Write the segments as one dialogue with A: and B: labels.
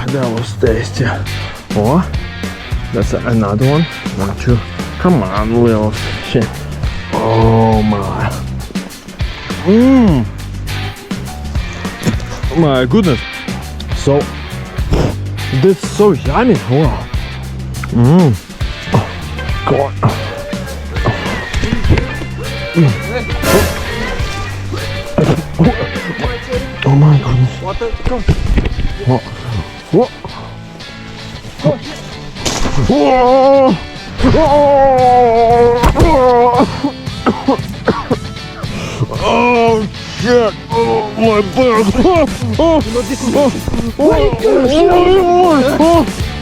A: that was tasty. Oh, that's another one. One, two. Come on, little shit. Oh my. My goodness. So, this is so yummy. Wow. Oh, God. Oh my goodness.
B: Water, come.
A: What? What? Whoa! Oh shit! Oh my back! Oh!
B: This is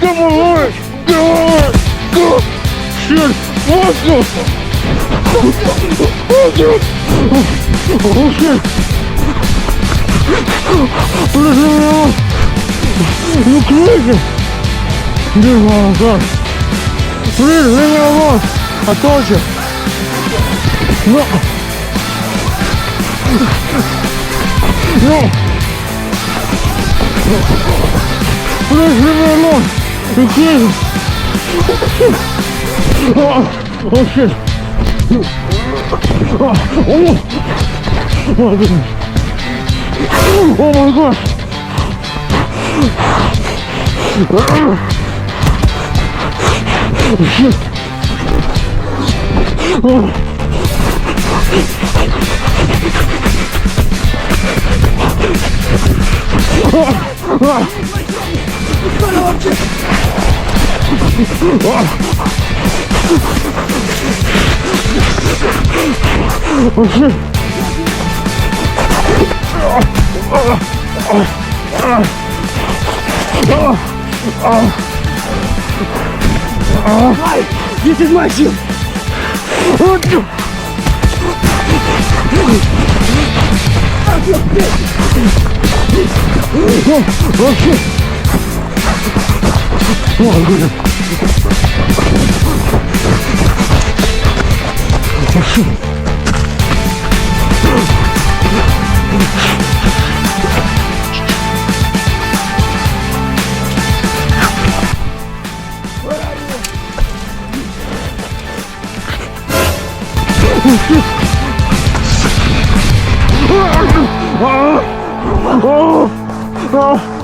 A: Come on! Go! Shit! Let's go! Oh shit! Please leave me alone! You crazy! Oh god! Please leave me alone! I told you! No! No! Please leave me alone! You crazy! Oh shit! Oh my goodness! Oh my gosh! Oh shit! Oh. Oh shit!
B: This is my shoe.
A: Oh shit! Oh my goodness! Oh shit! Oh!